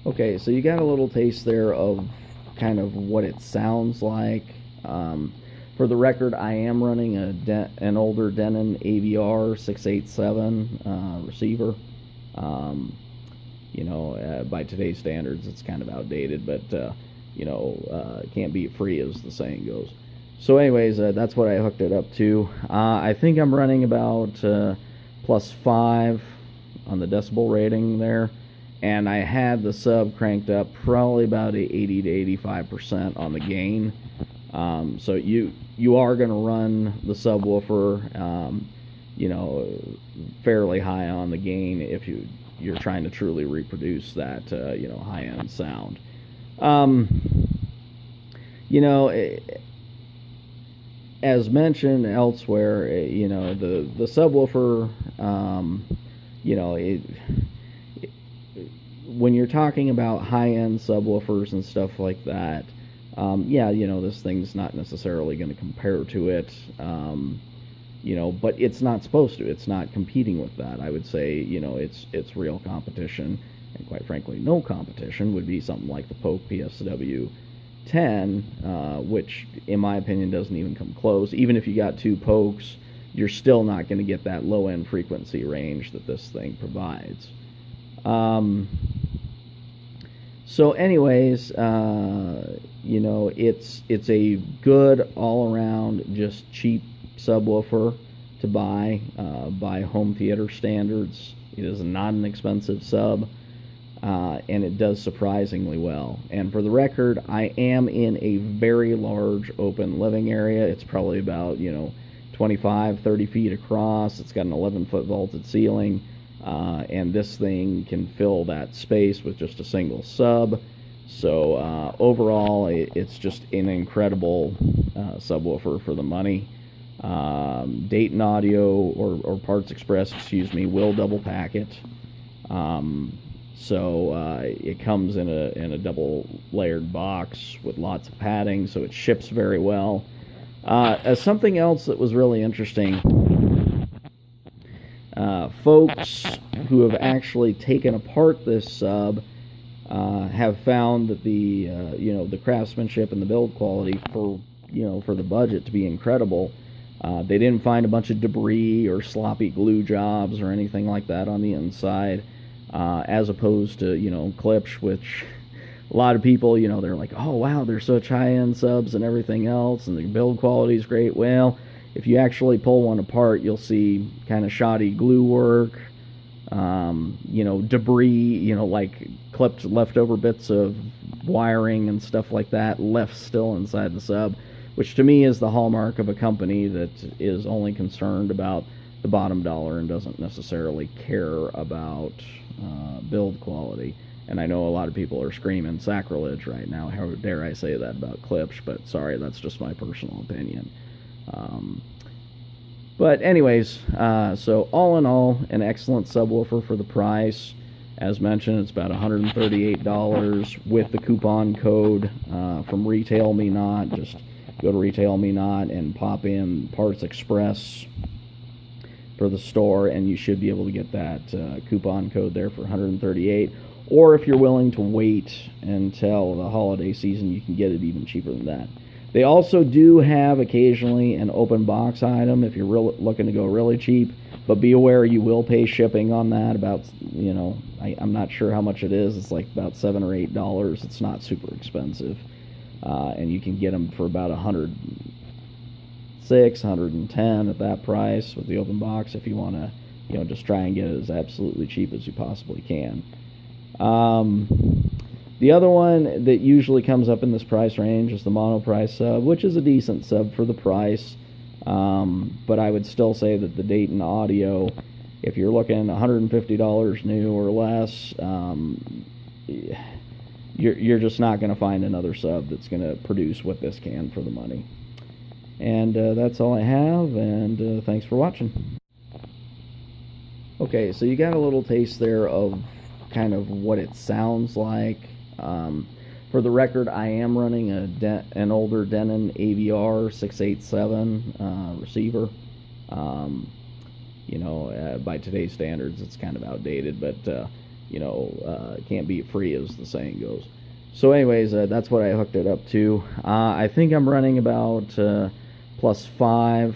Okay, so you got a little taste there of kind of what it sounds like. For the record, I am running an older Denon AVR 687 receiver. By today's standards, it's kind of outdated, but can't beat free, as the saying goes. So, anyways, that's what I hooked it up to. I think I'm running about +5 on the decibel rating there, and I had the sub cranked up probably about 80 to 85% on the gain. So you are going to run the subwoofer, fairly high on the gain if you're trying to truly reproduce that high-end sound. As mentioned elsewhere, the subwoofer, when you're talking about high-end subwoofers and stuff like that, this thing's not necessarily going to compare to it, but it's not supposed to. It's not competing with that. I would say, it's real competition, and quite frankly, no competition would be something like the Polk PSW 10, which, in my opinion, doesn't even come close. Even if you got two Polks, you're still not going to get that low-end frequency range that this thing provides. So anyways, it's a good all-around, just cheap subwoofer to buy by home theater standards. It is not an expensive sub, and it does surprisingly well. And for the record, I am in a very large open living area. It's probably about 25, 30 feet across. It's got an 11-foot vaulted ceiling. And this thing can fill that space with just a single sub. So overall, it's just an incredible subwoofer for the money. Dayton Audio or Parts Express, will double pack it. It comes in a double layered box with lots of padding, so it ships very well. As something else that was really interesting, folks who have actually taken apart this sub have found that the craftsmanship and the build quality for the budget to be incredible. They didn't find a bunch of debris or sloppy glue jobs or anything like that on the inside, as opposed to Klipsch, which a lot of people they're like, oh wow, they're such high-end subs and everything else, and the build quality is great. Well, if you actually pull one apart, you'll see kind of shoddy glue work, debris, like clipped leftover bits of wiring and stuff like that left still inside the sub, which to me is the hallmark of a company that is only concerned about the bottom dollar and doesn't necessarily care about build quality. And I know a lot of people are screaming sacrilege right now. How dare I say that about Klipsch, but sorry, that's just my personal opinion. But anyways, so all in all, an excellent subwoofer for the price. As mentioned, it's about $138 with the coupon code from Retail Me Not. Just go to Retail Me Not and pop in Parts Express for the store, and you should be able to get that coupon code there for $138. Or if you're willing to wait until the holiday season, you can get it even cheaper than that. They also do have occasionally an open box item if you're looking to go really cheap, but be aware you will pay shipping on that. About, I'm not sure how much it is. It's like about $7 or $8. It's not super expensive, and you can get them for about $106, $110 at that price with the open box if you want to, just try and get it as absolutely cheap as you possibly can. The other one that usually comes up in this price range is the monoprice sub, which is a decent sub for the price. But I would still say that the Dayton Audio, if you're looking $150 new or less, you're just not going to find another sub that's going to produce what this can for the money. And that's all I have, and thanks for watching. Okay, so you got a little taste there of kind of what it sounds like. For the record, I am running an older Denon AVR 687 receiver. By today's standards, it's kind of outdated, but can't beat free, as the saying goes. So anyways, that's what I hooked it up to. I think I'm running about +5